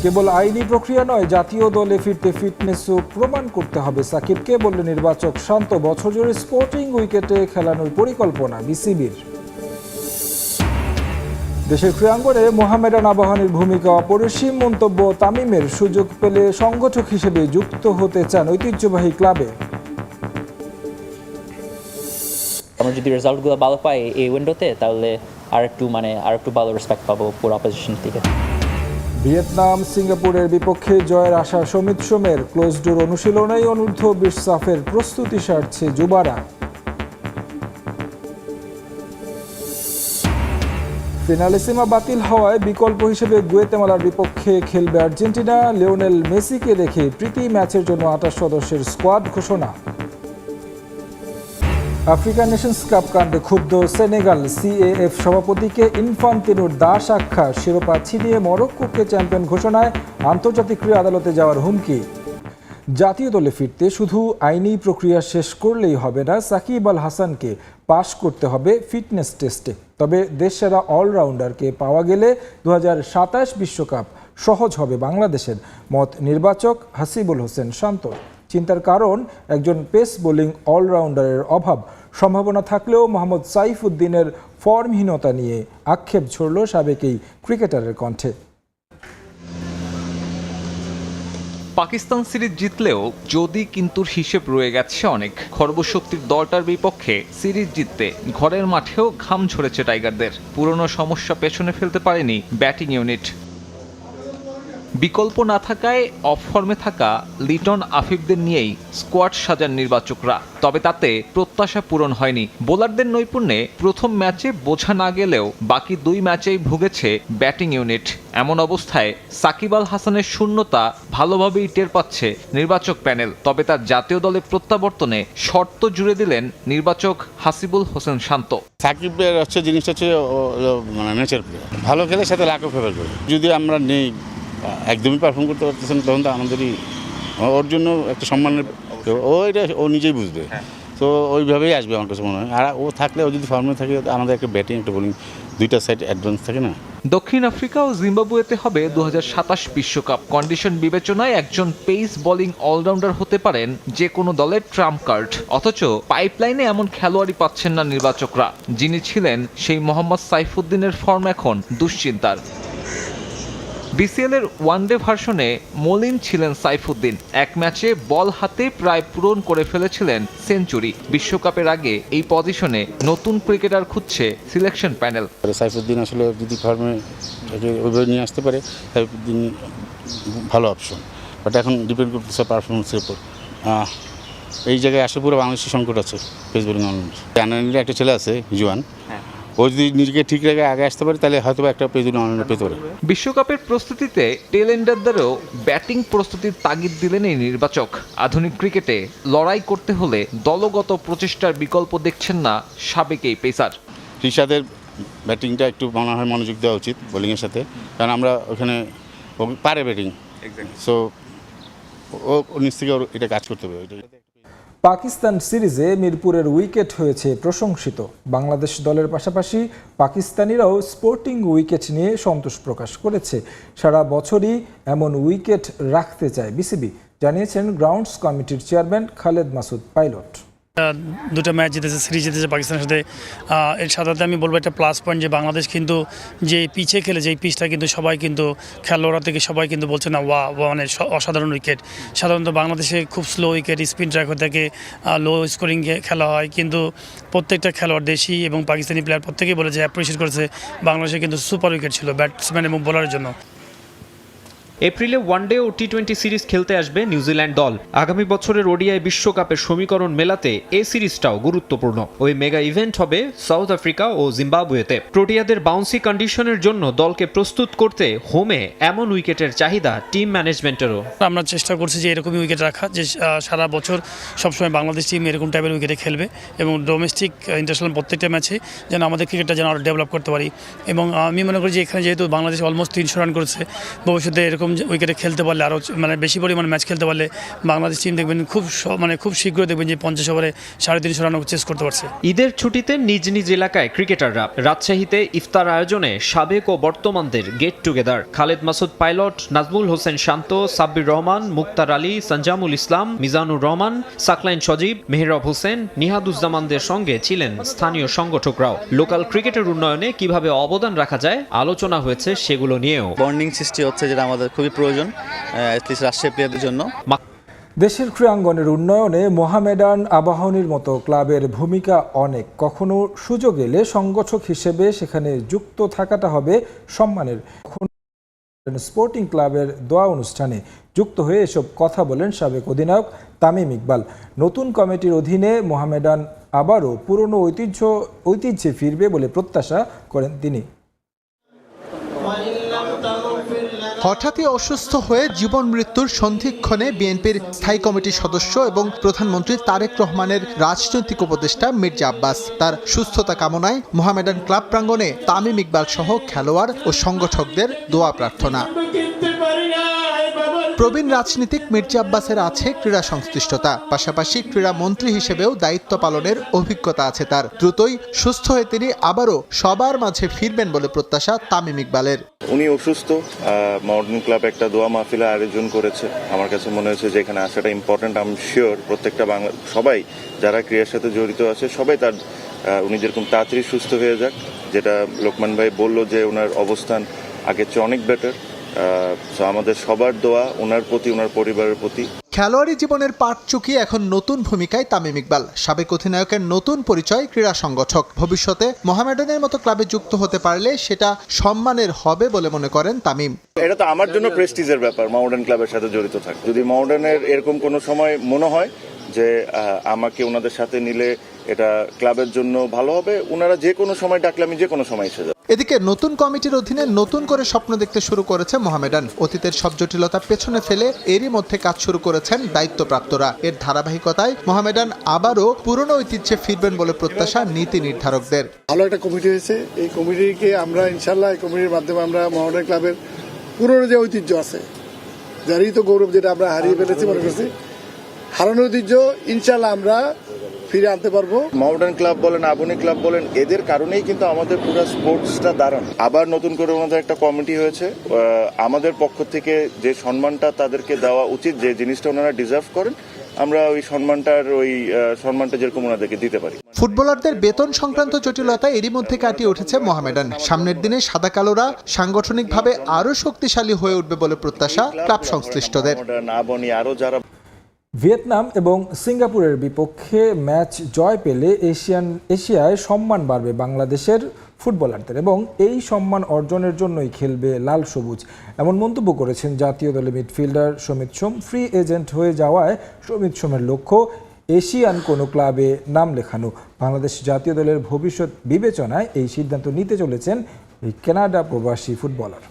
কেবল আইনি প্রক্রিয়া নয়, জাতীয় দলে ফিরতে ফিটনেসও প্রমাণ করতে হবে সাকিবকে, বললেন নির্বাচক শান্ত। বছর জুড়ে স্পোর্টিং উইকেটে খেলানোর পরিকল্পনা বিসিবির। দেশের ক্রীড়াঙ্গনে মোহামেডান আবাহনীর ভূমিকা অপরিসীম, মন্তব্য তামিমের। সুযোগ পেলে সংগঠক হিসেবে যুক্ত হতে চান ঐতিহ্যবাহী ক্লাবে। আমরা যদি রেজাল্টগুলো ভালো পাই এই উইন্ডোতে, তাহলে আর একটু ভালো রেসপেক্ট পাবো পুরো অপোজিশন থেকে। ভিয়েতনাম সিঙ্গাপুরের বিপক্ষে জয়ের আশা সমিত সোমের। ক্লোজ ডোর অনুশীলনেই অনূর্ধ্ব-20 সাফের প্রস্তুতি সারছে যুবারা। ফিনালিসিমা বাতিল হওয়ায় বিকল্প হিসেবে গুয়েতেমালার বিপক্ষে খেলবে আর্জেন্টিনা। লিওনেল মেসিকে রেখে প্রীতি ম্যাচের জন্য 28 সদস্যের স্কোয়াড ঘোষণা। আফ্রিকান নেশনস কাপ কাণ্ডে ক্ষুব্ধ সেনেগাল। সিএএফ সভাপতিকে ইনফান্তিনোর দাস আখ্যা। শিরোপা ছিনিয়ে মরক্কোকে চ্যাম্পিয়ন ঘোষণায় আন্তর্জাতিক ক্রীড়া আদালতে যাওয়ার হুমকি। জাতীয় দলে ফিরতে শুধু আইনি প্রক্রিয়া শেষ করলেই হবে না, সাকিব আল হাসানকে পাশ করতে হবে ফিটনেস টেস্টে। তবে দেশসেরা অলরাউন্ডারকে পাওয়া গেলে 2027 বিশ্বকাপ সহজ হবে বাংলাদেশের, মত নির্বাচক হাসিবুল হোসেন শান্ত। চিন্তার কারণ একজন পেস বোলিং অলরাউন্ডারের অভাব। সম্ভাবনা থাকলেও মোহাম্মদ সাইফুদ্দিনের ফর্মহীনতা নিয়ে আক্ষেপ ছড়ল সাবেক এই ক্রিকেটারের কণ্ঠে। পাকিস্তান সিরিজ জিতলেও যদি কিন্তুর হিসেব রয়ে গেছে অনেক। খর্বশক্তির দলটার বিপক্ষে সিরিজ জিততে ঘরের মাঠেও ঘাম ঝরেছে টাইগারদের। পুরনো সমস্যা পেছনে ফেলতে পারেনি ব্যাটিং ইউনিট। বিকল্প না থাকায় অফ ফর্মে থাকা লিটন আফিফদের নিয়েই স্কোয়াড সাজান নির্বাচকরা। তবে তাতে প্রত্যাশা পূরণ হয়নি। বোলারদের নৈপুণ্যে প্রথম ম্যাচে বোঝা না গেলেও বাকি 2 ম্যাচেই ভুগেছে ব্যাটিং ইউনিট। এমন অবস্থায় সাকিব আল হাসানের শূন্যতা ভালোভাবেই টের পাচ্ছে নির্বাচক প্যানেল। তবে তার জাতীয় দলে প্রত্যাবর্তনে শর্ত জুড়ে দিলেন নির্বাচক হাসিবুল হোসেন শান্ত। সাকিবের জিনিসটা হচ্ছে নেচার প্লেয়ার, ভালো খেলে সাথে লাখও ফেভার করে। যদি আমরা নেই, একদমই পারফর্ম করতে পারতেছেন, তখন তো আমাদেরই ওর জন্য একটা সম্মানের, ও নিজেই বুঝবে। তো ওইভাবেই আসবে আমার কাছে মনে হয়। আর ও থাকলে, ও যদি ফর্মে থাকে, আমাদের একটা ব্যাটিং একটা বোলিং দুইটা সাইড অ্যাডভান্স থাকে না। দক্ষিণ আফ্রিকা ও জিম্বাবুয়েতে হবে 2027 বিশ্বকাপ। কন্ডিশন বিবেচনায় একজন পেস বোলিং অলরাউন্ডার হতে পারেন যে কোনো দলের ট্রাম্প কার্ড। অথচ পাইপলাইনে এমন খেলোয়াড়ই পাচ্ছেন না নির্বাচকরা। যিনি ছিলেন সেই মোহাম্মদ সাইফুদ্দিনের ফর্ম এখন দুশ্চিন্তার। বিসিএল এর ওয়ানডে ভার্সনে মলিন ছিলেন সাইফুদ্দিন। এক ম্যাচে বল হাতে প্রায় পূরণ করে ফেলেছিলেন সেঞ্চুরি। বিশ্বকাপের আগে এই পজিশনে নতুন ক্রিকেটার খুঁজছে সিলেকশন প্যানেল। সাইফুদ্দিন আসলে যদি ফর্মে ওইভাবে নিয়ে আসতে পারে, সাইফুদ্দিন ভালো অপশন। বাট এখন ডিপেন্ড করতেছে পারফরমেন্সের উপর। এই জায়গায় আসলে পুরো বাংলাদেশের সংকট আছে পেস বোলিং অলরাউন্ডার। জানানির একটা ছেলে আছে জুয়ান, ও যদি নিজেকে ঠিক রেখে আগে আসতে পারে, তাহলে হয়তো একটা পেজ অলরাউন্ডার পেতে পারে। বিশ্বকাপের প্রস্তুতিতে টেলেন্ডারদেরও ব্যাটিং প্রস্তুতির তাগিদ দিলেন এই নির্বাচক। আধুনিক ক্রিকেটে লড়াই করতে হলে দলগত প্রচেষ্টার বিকল্প দেখছেন না সাবেক এই পেসার। রিশাদের ব্যাটিংটা একটু মনে হয় মনোযোগ দেওয়া উচিত বোলিংয়ের সাথে, কারণ আমরা ওখানে পারে ব্যাটিং, সো ও নিজ থেকে এটা কাজ করতে হবে। পাকিস্তান সিরিজে মিরপুরের উইকেট হয়েছে প্রশংসিত। বাংলাদেশ দলের পাশাপাশি পাকিস্তানিরাও স্পোর্টিং উইকেট নিয়ে সন্তোষ প্রকাশ করেছে। সারা বছরই এমন উইকেট রাখতে চায় বিসিবি, জানিয়েছেন গ্রাউন্ডস কমিটির চেয়ারম্যান খালেদ মাসুদ পাইলট। দুটো ম্যাচ জিতেছে, সিরিজ জিতেছে পাকিস্তানের সাথে। এর সাথে আমি বলবো একটা প্লাস পয়েন্ট যে বাংলাদেশ কিন্তু যে পিচে খেলে, যে পিচটা কিন্তু সবাই কিন্তু খেলোয়াড়রা থেকে সবাই কিন্তু বলছে না ওয়া মানে অসাধারণ উইকেট। সাধারণত বাংলাদেশে খুব স্লো উইকেট, স্পিন ট্র্যাক হয়ে থাকে, লো স্কোরিং খেলা হয়, কিন্তু প্রত্যেকটা খেলোয়াড় দেশি এবং পাকিস্তানি প্লেয়ার প্রত্যেকেই বলে যে অ্যাপ্রিসিয়েট করেছে বাংলাদেশে কিন্তু সুপার উইকেট ছিল ব্যাটসম্যান এবং বোলারের জন্য। এপ্রিলে ওয়ানডে ও টি-20 সিরিজ খেলতে আসবে নিউজিল্যান্ড দল। আগামী বছরের ওডিআই বিশ্বকাপের সমীকরণ মেলাতে এই সিরিজটাও গুরুত্বপূর্ণ। ওই মেগা ইভেন্ট হবে সাউথ আফ্রিকা ও জিম্বাবুয়েতে। প্রোটিয়াদের বাউন্সি কন্ডিশনের জন্য দলকে প্রস্তুত করতে হোমে এমন উইকেটের চাহিদা টিম ম্যানেজমেন্টেরও। আমরা চেষ্টা করছি যে এরকমই উইকেট রাখা, যে সারা বছর সবসময় বাংলাদেশ টিম এরকম টাইপের উইকেটে খেলবে এবং ডোমেস্টিক ইন্টারন্যাশনাল প্রত্যেকটা ম্যাচে যেন আমাদের ক্রিকেটটা যেন আরও ডেভেলপ করতে পারি। এবং আমি মনে করি যে এখানে যেহেতু বাংলাদেশ অলমোস্ট 300 রান করেছে, ভবিষ্যতে এরকম উইকেটে খেলতে পারলে আরও মানে বেশি পরিমাণ ম্যাচ খেলতে পারলে বাংলাদেশ টিম দেখবেন খুব শীঘ্রই দেখবেন যে 50 ওভারে 350 রান চেস করতে পারছে। ঈদের ছুটিতে নিজ নিজ এলাকায় ক্রিকেটাররা রাজশাহীতে ইফতার আয়োজনে সাবেক ও বর্তমানদের get together. Khaled Masud Pilot, Nazmul Hossain Shanto, Sabbir Rahman, Mukhtar Ali, Sanjamul Islam, Mizanur Rahman, Saklain Sajib, Mehrab Hossain, নিহাদুজ্জামানদের সঙ্গে ছিলেন স্থানীয় সংগঠকরাও। লোকাল ক্রিকেটের উন্নয়নে কিভাবে অবদান রাখা যায় আলোচনা হয়েছে সেগুলো নিয়েও। বন্ডিং সৃষ্টি হচ্ছে, যেটা আমাদের খুবই প্রয়োজন অ্যাটলিস্ট রাজশাহী প্লেয়ারদের জন্য। দেশের ক্রীড়াঙ্গনের উন্নয়নে মোহামেডান আবাহনীর মতো ক্লাবের ভূমিকা অনেক। কখনো সুযোগ এলে সংগঠক হিসেবে সেখানে যুক্ত থাকাটা হবে সম্মানের। স্পোর্টিং ক্লাবের দোয়া অনুষ্ঠানে যুক্ত হয়ে এসব কথা বলেন সাবেক অধিনায়ক তামিম ইকবাল। নতুন কমিটির অধীনে মোহামেডান আবারও পুরনো ঐতিহ্যে ফিরবে বলে প্রত্যাশা করেন তিনি। হঠাৎই অসুস্থ হয়ে জীবন মৃত্যুর সন্ধিক্ষণে বিএনপির স্থায়ী কমিটির সদস্য এবং প্রধানমন্ত্রী তারেক রহমানের রাজনৈতিক উপদেষ্টা মির্জা আব্বাস তার সুস্থতা কামনায় মোহামেডান ক্লাব প্রাঙ্গণে তামিম ইকবাল সহ খেলোয়াড় ও সংগঠকদের দোয়া প্রার্থনা। প্রবীণ রাজনীতিক মির্জা আব্বাসের আছে ক্রীড়া সংশ্লিষ্টতা, পাশাপাশি ক্রীড়া মন্ত্রী হিসেবেও দায়িত্ব পালনের অভিজ্ঞতা আছে তার। দ্রুতই সুস্থ হয়ে তিনি আবারও সবার মাঝে ফিরবেন বলে প্রত্যাশা তামিম ইকবালের। উনি অসুস্থ, মডার্ন ক্লাব একটা দোয়া মাহফিল আয়োজন করেছে। আমার কাছে মনে হয়েছে যে এখানে আসাটা ইম্পর্টেন্ট। আমি শিওর প্রত্যেকটা সবাই যারা ক্রীড়ার সাথে জড়িত আছে সবাই উনি যেরকম তাড়াতাড়ি সুস্থ হয়ে যাক, যেটা লোকমান ভাই বলল যে ওনার অবস্থান আগের চেয়ে অনেক বেটার। আমাদের সবার দোয়া ওনার প্রতি, ওনার পরিবারের প্রতি। খেলোয়াড়ি জীবনের পাট চুকিয়ে এখন নতুন ভূমিকায় তামিম ইকবাল। সাবেক অধিনায়কের নতুন পরিচয় ক্রীড়া সংগঠক। ভবিষ্যতে মোহামেডানের মতো ক্লাবে যুক্ত হতে পারলে সেটা সম্মানের হবে বলে মনে করেন তামিম। এটা তো আমার জন্য প্রেস্টিজের ব্যাপার, মোহামেডান ক্লাবের সাথে জড়িত থাকে। যদি মোহামেডানের এরকম কোনো সময় মনে হয় যে আমাকে ওনাদের সাথে নিলে এটা ক্লাবের জন্য ভালো হবে, ওনারা যে কোনো সময় ডাকলে আমি যে কোনো সময় এসে যাব। এদিকে নতুন কমিটির অধীনে নতুন করে স্বপ্ন দেখতে শুরু করেছে মোহামেডান। অতীতের সব জটিলতা পেছনে ফেলে এরই মধ্যে কাজ শুরু করেছেন দায়িত্বপ্রাপ্তরা। এর ধারাবাহিকতায় মোহামেডান আবারও পুরনো ঐতিহ্যে ফিরবেন বলে প্রত্যাশা নীতি নির্ধারকদের। ভালো একটা কমিটি হয়েছে, এই কমিটিকে আমরা ইনশাল্লাহ এই কমিটির মাধ্যমে আমরা মোহামেডান ক্লাবের পুরনো যে ঐতিহ্য আছে, যারই তো গৌরব, যেটা আমরা হারিয়ে ফেলেছি মনে করছি, হারানো ঐতিহ্য ইনশাল্লাহ আমরা ফিরে আনতে পারবো। মোহামেডান ক্লাব বলেন, আবাহনী ক্লাব বলেন, এদের কারণেই কিন্তু আমাদের পুরো স্পোর্টসটা দাঁড়ান। আবার নতুন করে ওনাদের একটা কমিটি হয়েছে। আমাদের পক্ষ থেকে যে সম্মানটা তাদেরকে দেওয়া উচিত, যে জিনিসটা ওনারা ডিজার্ভ করেন, আমরা ওই সম্মানটা যেরকম ওনাদেরকে দিতে পারি। ফুটবলারদের বেতন সংক্রান্ত জটিলতা এরই মধ্যে কাটিয়ে উঠেছে মোহামেডান। সামনের দিনে সাদা কালোরা সাংগঠনিকভাবে আরো শক্তিশালী হয়ে উঠবে বলে প্রত্যাশা ক্লাব সংশ্লিষ্টদের। আবাহনী আরো যারা ভিয়েতনাম এবং সিঙ্গাপুরের বিপক্ষে ম্যাচ জয় পেলে এশিয়ায় সম্মান বাড়বে বাংলাদেশের ফুটবলারদের এবং এই সম্মান অর্জনের জন্যই খেলবে লাল সবুজ। এমন মন্তব্য করেছেন জাতীয় দলের মিডফিল্ডার সমিত সোম। ফ্রি এজেন্ট হয়ে যাওয়ায় সমিত সোমের লক্ষ্য এশিয়ান কোনো ক্লাবে নাম লেখানো। বাংলাদেশ জাতীয় দলের ভবিষ্যৎ বিবেচনায় এই সিদ্ধান্ত নিতে চলেছেন এই কানাডা প্রবাসী ফুটবলার।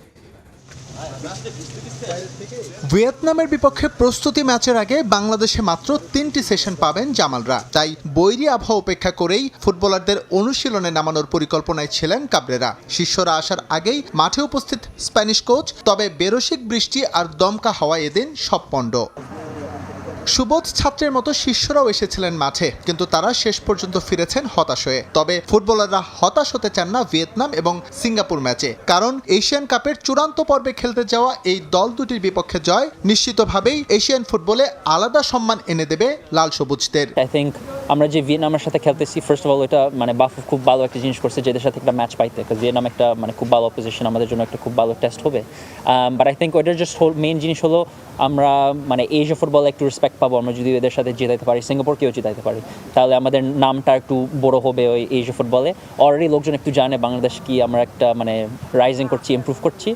ভিয়েতনামের বিপক্ষে প্রস্তুতি ম্যাচের আগে বাংলাদেশে মাত্র 3টি সেশন পাবেন জামালরা। তাই বৈরী আবহাওয়া উপেক্ষা করেই ফুটবলারদের অনুশীলনে নামানোর পরিকল্পনায় ছিলেন কাবরেরা। শিষ্যরা আসার আগেই মাঠে উপস্থিত স্প্যানিশ কোচ, তবে বেরসিক বৃষ্টি আর দমকা হাওয়া এদিন সব পণ্ড। সুবোধ ছাত্রের মতো শিষ্যরাও এসেছিলেন মাঠে, কিন্তু তারা শেষ পর্যন্ত ফিরেছেন হতাশ হয়ে। তবে ফুটবলাররা হতাশ হতে চান না ভিয়েতনাম এবং সিঙ্গাপুর ম্যাচে, কারণ এশিয়ান কাপের চূড়ান্ত পর্বে খেলতে যাওয়া এই দল দুটির বিপক্ষে জয় নিশ্চিতভাবেই এশিয়ান ফুটবলে আলাদা সম্মান এনে দেবে লাল সবুজদের। আই থিঙ্ক আমরা যে ভিয়েতনামের সাথে খেলতেছি, ফার্স্ট অফ অল এটা বাফ খুব ভালো একটা জিনিস করছে, যেদের সাথে একটা ম্যাচ পাইতে। ভিয়েতনাম একটা খুব ভালো অপোজিশন, আমাদের জন্য একটা খুব ভালো টেস্ট হবে। বাট আই থিঙ্ক ওইটার জাস্ট মেইন জিনিস হলো আমরা এশিয়া ফুটবলে একটু রেসপেক্ট পাবো। আমরা যদি এদের সাথে জেতাইতে পারি, সিঙ্গাপুরকেও জেতাইতে পারি, তাহলে আমাদের নামটা একটু বড় হবে ওই এশিয়া ফুটবলে। অলরেডি লোকজন একটু জানে বাংলাদেশ কি আমরা একটা রাইজিং করছি, ইমপ্রুভ করছি।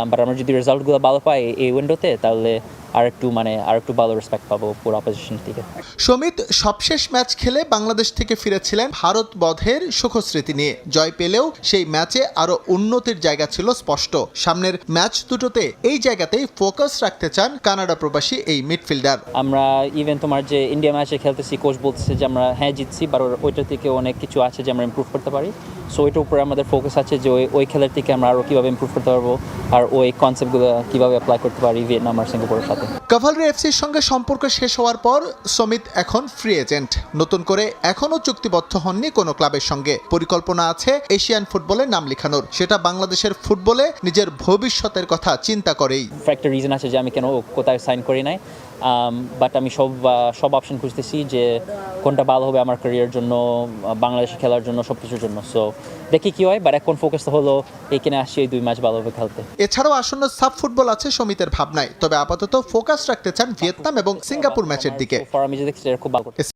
বাট আমরা যদি রেজাল্টগুলো ভালো পাই এই উইন্ডোতে, তাহলে আর একটু ভালো রেসপেক্ট পাবো পুরো অপোজিশন থেকে। সমিত সবশেষ ম্যাচ খেলে বাংলাদেশ থেকে ফিরেছিলেন ভারত বধের সুখস্মৃতি নিয়ে। জয় পেলেও সেই ম্যাচে আরো উন্নতির জায়গা ছিল স্পষ্ট। সামনের ম্যাচ দুটোতে এই জায়গাতেই ফোকাস রাখতে চান কানাডা প্রবাসী এই মিডফিল্ডার। আমরা ইভেন তোমার যে ইন্ডিয়া ম্যাচে খেলতেছি, কোচ বলতেছে যে আমরা হ্যাঁ জিতছি, বাট ওইটা থেকে অনেক কিছু আছে যে আমরা ইমপ্রুভ করতে পারি। সো ওইটার উপরে আমাদের ফোকাস আছে যে ওই খেলার থেকে আমরা আরও কীভাবে ইমপ্রুভ করতে পারবো আর ওই কনসেপ্টগুলো কীভাবে অ্যাপ্লাই করতে পারি ভিয়েতনাম আর সিঙ্গাপুরের সাথে। কাভালরি এফসির সঙ্গে সম্পর্ক শেষ হওয়ার পর সমিত এখন ফ্রি এজেন্ট। নতুন করে এখনও চুক্তিবদ্ধ হননি কোনো ক্লাবের সঙ্গে। পরিকল্পনা আছে এশিয়ান ফুটবলে নাম লেখানোর, সেটা বাংলাদেশের ফুটবলে নিজের ভবিষ্যতের কথা চিন্তা করেই। একটা রিজন আছে যে আমি কেন কোথায় সাইন করি নাই, বাট আমি সব অপশন খুঁজতেছি যে কোনটা ভালো হবে আমার ক্যারিয়ার জন্য, বাংলাদেশে খেলার জন্য, সব কিছুর জন্য। সো দেখি কি হয়, বাট এখন ফোকাস হলো এইখানে আসছি এই 2 ম্যাচ ভালোভাবে খেলতে। এছাড়াও আসন্ন সাব ফুটবল আছে সমিতের ভাবনায়, তবে আপাতত ফোকাস রাখতে চান ভিয়েতনাম এবং সিঙ্গাপুর ম্যাচের দিকে। আমি যে দেখছি খুব ভালো।